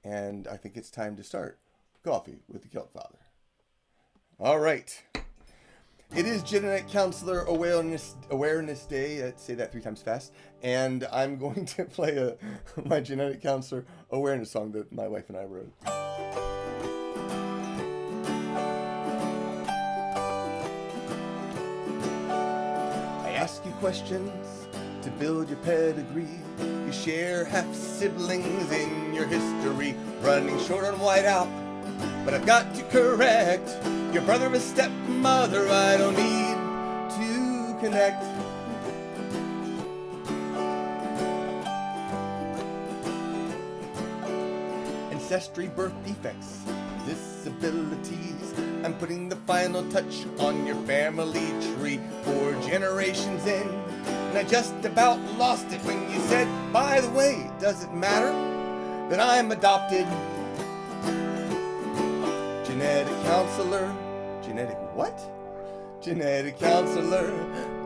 and I think it's time to start Coffee with the Kelp Father. All right. It is Genetic Counselor Awareness Day. I'd say that 3 times fast. And I'm going to play my Genetic Counselor Awareness song that my wife and I wrote. I ask you questions to build your pedigree. You share half-siblings in your history. Running short on whiteout, but I've got to correct. Your brother and stepmother, I don't need to connect. Ancestry, birth defects, disabilities. I'm putting the final touch on your family tree. 4 generations in, and I just about lost it when you said, by the way, does it matter that I'm adopted? Genetic counselor. Genetic what? Genetic counselor.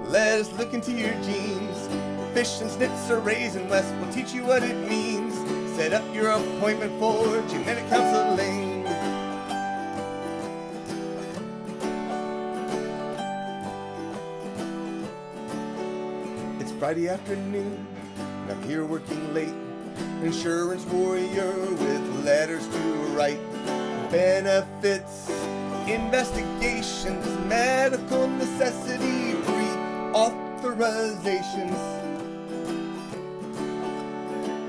Let us look into your genes. Fish and snips are raising West. We'll teach you what it means. Set up your appointment for genetic counseling. It's Friday afternoon, and I'm here working late. Insurance warrior with letters to write. Benefits, investigations, medical necessity, reauthorizations.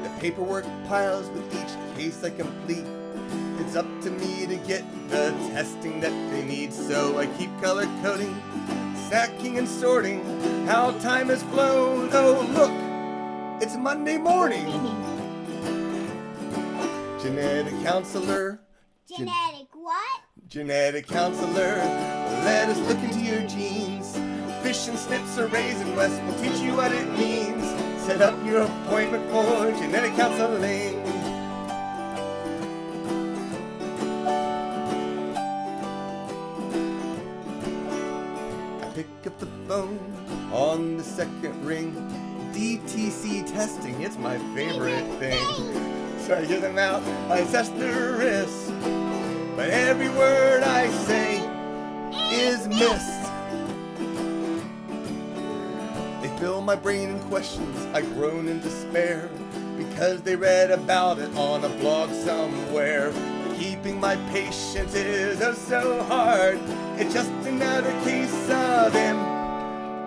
The paperwork piles with each case I complete. It's up to me to get the testing that they need, so I keep color coding, stacking and sorting. How time has flown. Oh look, it's Monday morning. Genetic counselor. Genetic what? Genetic counselor, let us look into your genes. Fish and snips are raising West, we'll teach you what it means. Set up your appointment for genetic counseling. I pick up the phone on the second ring. DTC testing, it's my favorite thing. So I get them out, I assess the risk. But every word I say is missed. They fill my brain in questions, I groan in despair, because they read about it on a blog somewhere. Keeping my patience is oh so hard. It's just another case of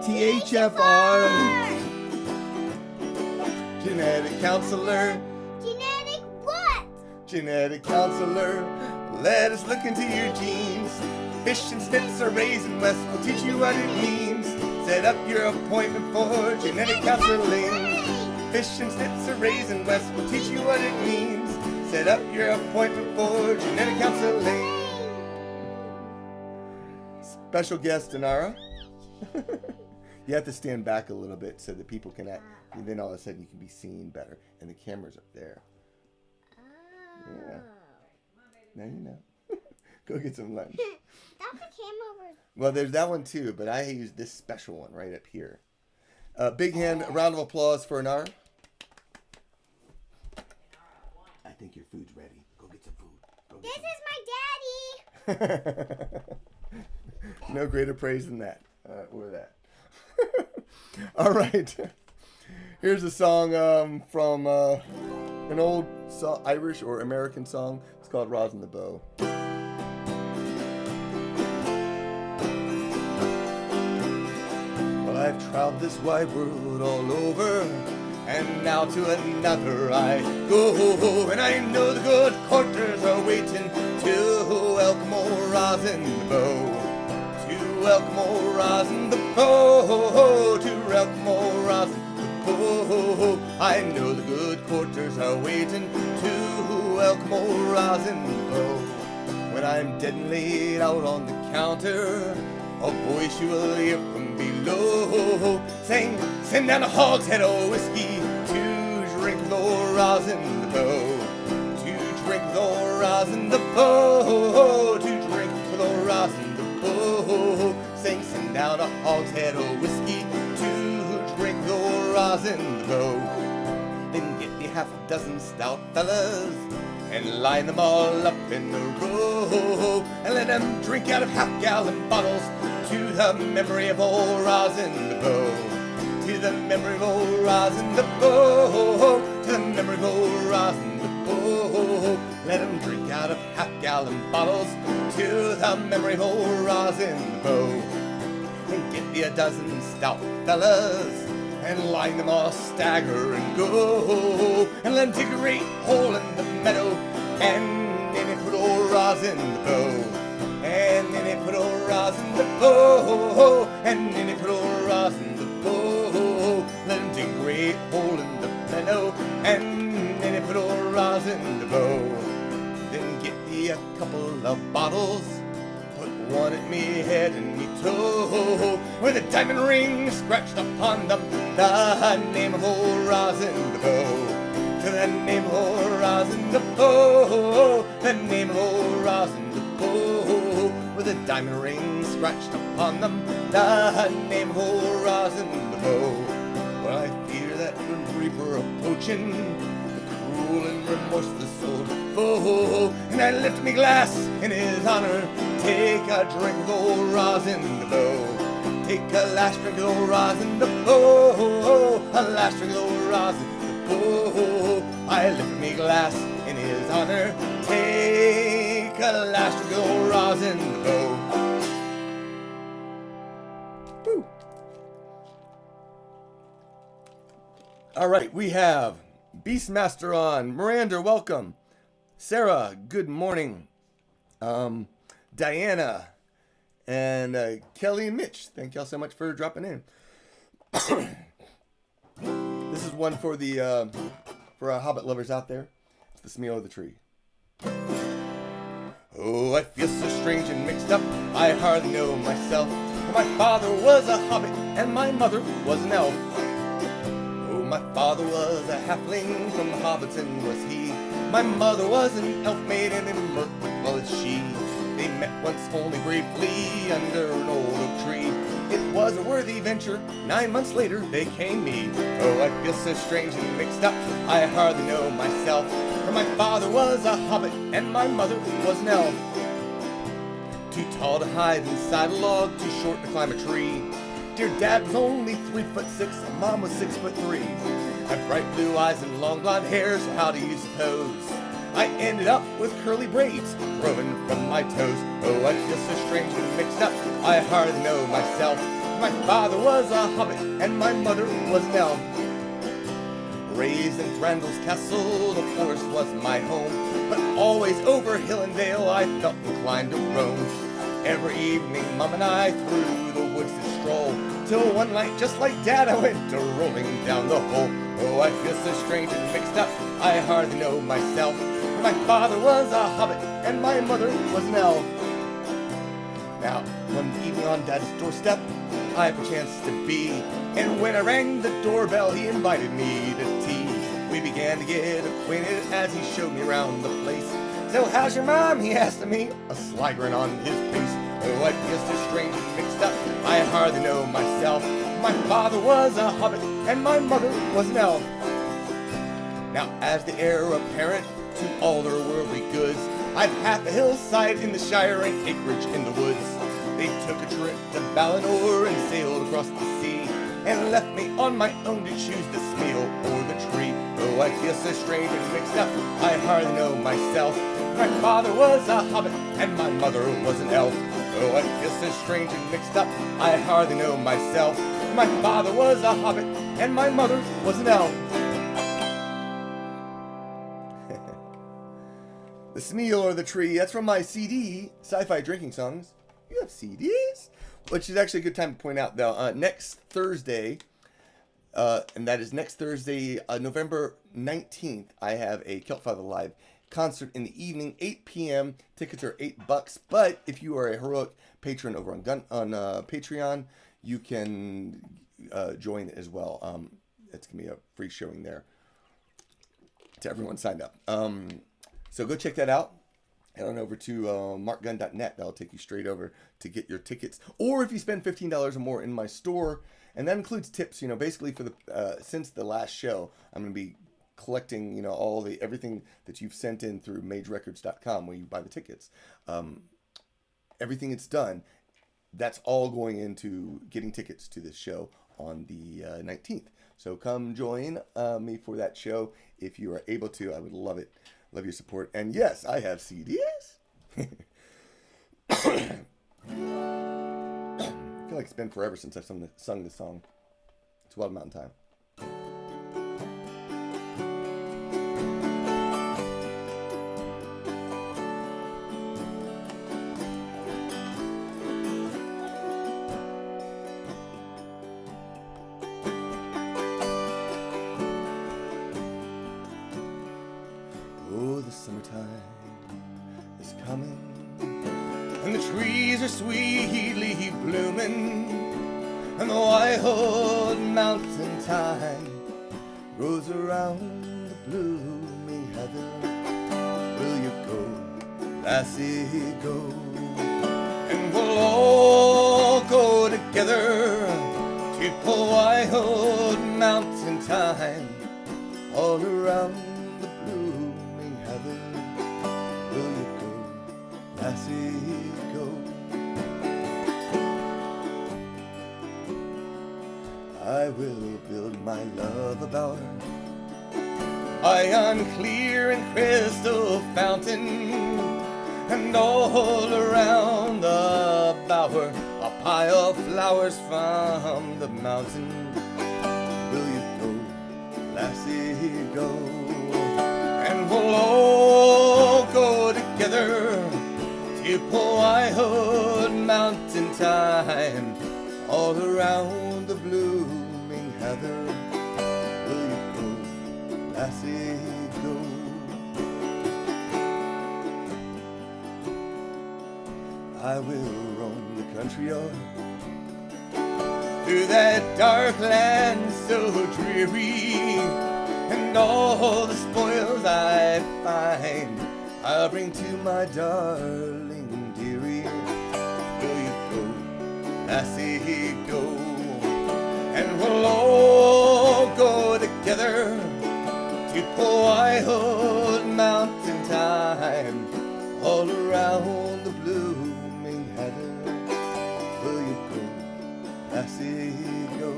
MTHFR. Genetic counselor. Genetic what? Genetic counselor. Let us look into your genes. Fish and snips are raising West. We'll teach you what it means. Set up your appointment for genetic counseling. Fish and snips are raising West. We'll teach you what it means. Set up your appointment for genetic counseling. Special guest, Inara. You have to stand back a little bit so that people can act, and then all of a sudden you can be seen better. And the camera's up there. Yeah. Now you know. Go get some lunch. That became over. Well, there's that one too, but I used this special one right up here. Big hand, a round of applause for Inara. I think your food's ready. Go get some food. This is my daddy. No greater praise than that. Or that. All right. Here's a song from an old Irish or American song. It's called Rosin the Bow. Well, I've traveled this wide world all over, and now to another I go, and I know the good quarters are waiting to welcome old Rosin the Bow. To welcome old Rosin the Bow. To welcome old Rosin. Oh, I know the good quarters are waiting to welcome old Rosin the Bow. When I'm dead and laid out on the counter, a voice you will hear from below saying, send down a hogshead of whiskey to drink with old Rosin the Bow. To drink with old Rosin the Bow. To drink with old Rosin the Bow. Saying, send down a hogshead of whiskey to drink with old Rosin the Bow. Then get me half a dozen stout fellas and line them all up in a row, and let them drink out of half-gallon bottles to the memory of old Rosin the Bow. To the memory of old Rosin the Bow. To the memory of old Rosin the Bow. Let them drink out of half-gallon bottles to the memory of old Rosin the Bow. And get me a dozen stout fellas and line them all stagger and go, and let them dig a great hole in the meadow, and then they put old Rosin the Bow, and then they put old Rosin the Bow, and then they put old Rosin the Bow. Let them dig a great hole in the meadow, and then they put old Rosin the Bow. Then get me a couple of bottles, put one at me head and me toe, with a diamond ring scratched upon them, the name of old Rosin the Bow. To the name of old Rosin the Bow, the name of old Rosin the Bow, with a diamond ring scratched upon them, the name of old Rosin the Bow. Well, I fear that good reaper approaching, the cruel and remorseless old foe, and I lift me glass in his honor. Take a drink of old Rosin the Bow. Take a last drink of old Rosin the Bow. A last drink of old Rosin the Bow. I lift me glass in his honor. Take a last drink of old Rosin the Bow. Woo. All right, we have Beastmaster on. Miranda, welcome. Sarah, good morning. Diana and Kelly and Mitch, thank y'all so much for dropping in. This is one for the for our Hobbit lovers out there. It's the Smell of the Tree. Oh, I feel so strange and mixed up, I hardly know myself. My father was a hobbit and my mother was an elf. Oh, my father was a halfling, from Hobbiton was he. My mother was an elf maiden in Mirkwood was she. They met once only briefly under an old oak tree. It was a worthy venture, 9 months later they came me. Oh, I feel so strange and mixed up, I hardly know myself. For my father was a hobbit and my mother was an elf. Too tall to hide inside a log, too short to climb a tree. Dear dad was only 3'6", mom was 6'3". Had bright blue eyes and long blonde hair, so how do you suppose I ended up with curly braids growing from my toes? Oh, I feel so strange and mixed up, I hardly know myself. My father was a hobbit and my mother was an elf. Raised in Thranduil's castle, the forest was my home, but always over hill and dale I felt inclined to roam. Every evening Mom and I through the woods to stroll, till one night just like Dad I went a-rolling down the hole. Oh, I feel so strange and mixed up, I hardly know myself. My father was a hobbit and my mother was an elf. Now, one evening on Dad's doorstep, I chanced to be, and when I rang the doorbell, he invited me to tea. We began to get acquainted as he showed me around the place. So, how's your mom? He asked me, a sly grin on his face. Oh, I feel so strange and mixed up, I hardly know myself. My father was a hobbit and my mother was an elf. Now, as the heir apparent to all their worldly goods, I've half a hillside in the Shire and acreage in the woods. They took a trip to Valinor and sailed across the sea, and left me on my own to choose the Smeal or the tree. Oh, I feel so strange and mixed up, I hardly know myself. My father was a hobbit and my mother was an elf. Oh, I feel so strange and mixed up, I hardly know myself. My father was a hobbit and my mother was an elf. The Smeal or the Tree, that's from my CD, Sci-Fi Drinking Songs. You have CDs? Which is actually a good time to point out, though. Next Thursday, and that is next Thursday, November 19th, I have a Keltfather Live concert in the evening, 8 p.m. Tickets are $8, but if you are a heroic patron over on Patreon, you can join as well. It's going to be a free showing there to everyone signed up. So go check that out. Head on over to markgunn.net. That'll take you straight over to get your tickets. Or if you spend $15 or more in my store, and that includes tips, basically for the since the last show, I'm going to be collecting, you know, everything that you've sent in through magerecords.com where you buy the tickets. Everything it's done, that's all going into getting tickets to this show on the 19th. So come join me for that show if you are able to. I would love it. Love your support. And yes, I have CDs. I feel like it's been forever since I've sung this song. It's Wild Mountain Time. Oh, the summertime is coming, and the trees are sweetly blooming, and the wild mountain thyme grows around the blooming heather. Will you go, lassie, go? And we'll all go together to pull wild mountain thyme all around the blooming heather. Will you go, lassie, go? I will build my love a bower, ion clear and crystal fountain, and all around the bower a pile of flowers from the mountain. Will you go, lassie, go? And we'll all go together to pull wild mountain thyme all around the blooming heather. Will you go, lassie, go? I will roam the country o'er, through that dark land so dreary, and all the spoils I find I'll bring to my darling dearie. Will you go, lassie, go? And we'll all go together to pull wild mountain thyme all around the blooming heather. Will you go, lassie, go?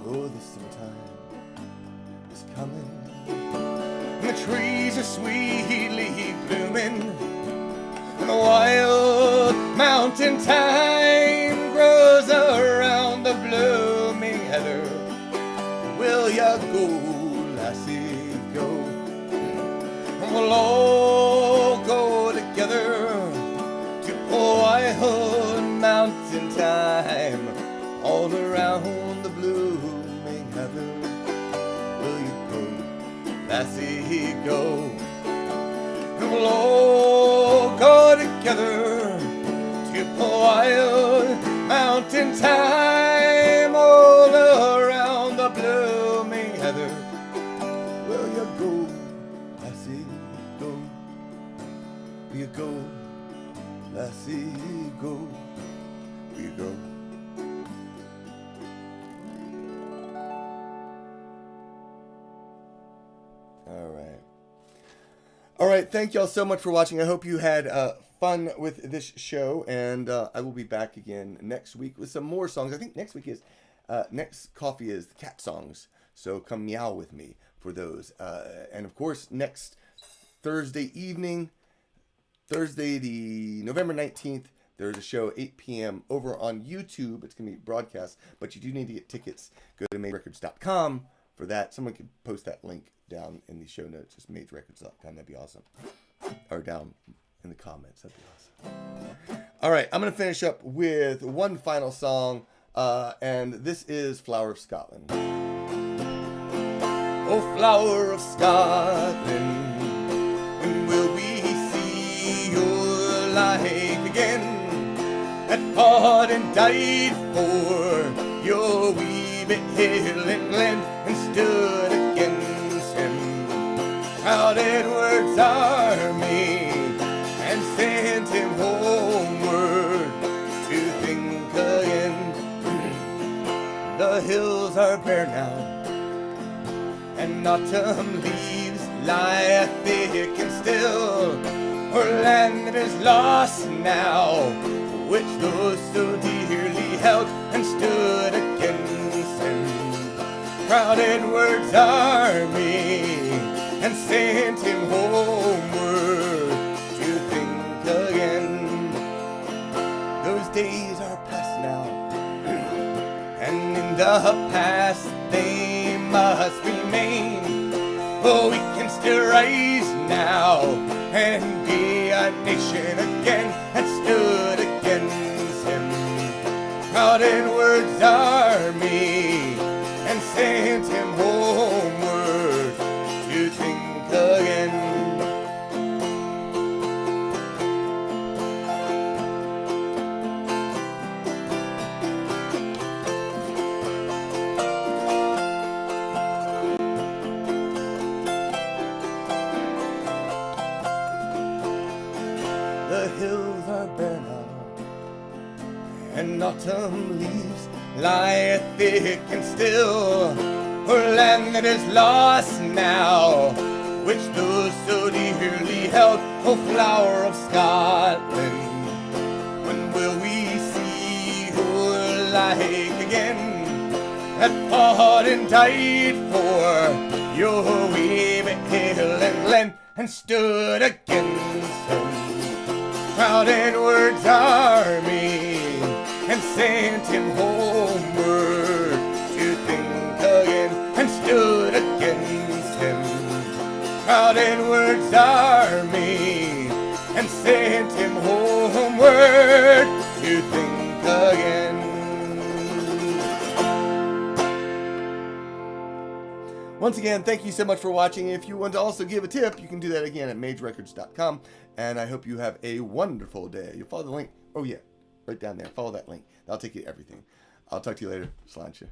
Oh, the summertime is coming, and the trees are sweetly blooming, and the wild mountain thyme grows around the blooming heather. Will ya go, lassie, go? And we'll all go together to pull wild mountain thyme all around the blooming heather. Will you go, lassie, go? And we'll all go together to pull wild mountain thyme all around the blooming heather. Will you go, lassie, go? Will you go, lassie, go? Will you go? All right, thank y'all so much for watching. I hope you had fun with this show, and I will be back again next week with some more songs. I think next week is, next coffee is the cat songs, so come meow with me for those. And of course, next Thursday evening, Thursday the November 19th, there's a show 8 p.m. over on YouTube. It's going to be broadcast, but you do need to get tickets. Go to magerecords.com for that. Someone could post that link down in the show notes. Just magerecords.com. That'd be awesome. Or down in the comments. That'd be awesome. All right, I'm going to finish up with one final song, and this is Flower of Scotland. Oh, Flower of Scotland, when will we see your like again? That fought and died for your Weeby hill and glen and stood against him. Proud Edward's army and sent him homeward to think again. The hills are bare now, and autumn leaves lie thick and still. Her land that is lost now, which those so dearly held and stood against him. Proud Edward's army and sent him homeward to think again. Those days are past now, and in the past they must remain. Oh, we can still rise now and be a nation again that stood against him. Proud Edward's army and sent him homeward to think again. The hills are bare now, and autumn leaves lie thick and still. Her land that is lost now, which those so dearly held, O flower of Scotland. When will we see her like again, that fought and died for your Weeby hill and glen and stood against him? Proud Edward's army and sent him homeward to think again and stood against him. Proud Edward's army and sent him homeward to think again. Once again, thank you so much for watching. If you want to also give a tip, you can do that again at magerecords.com. And I hope you have a wonderful day. You'll follow the link. Oh, yeah, right down there. Follow that link. That'll take you to everything. I'll talk to you later. Sláinte.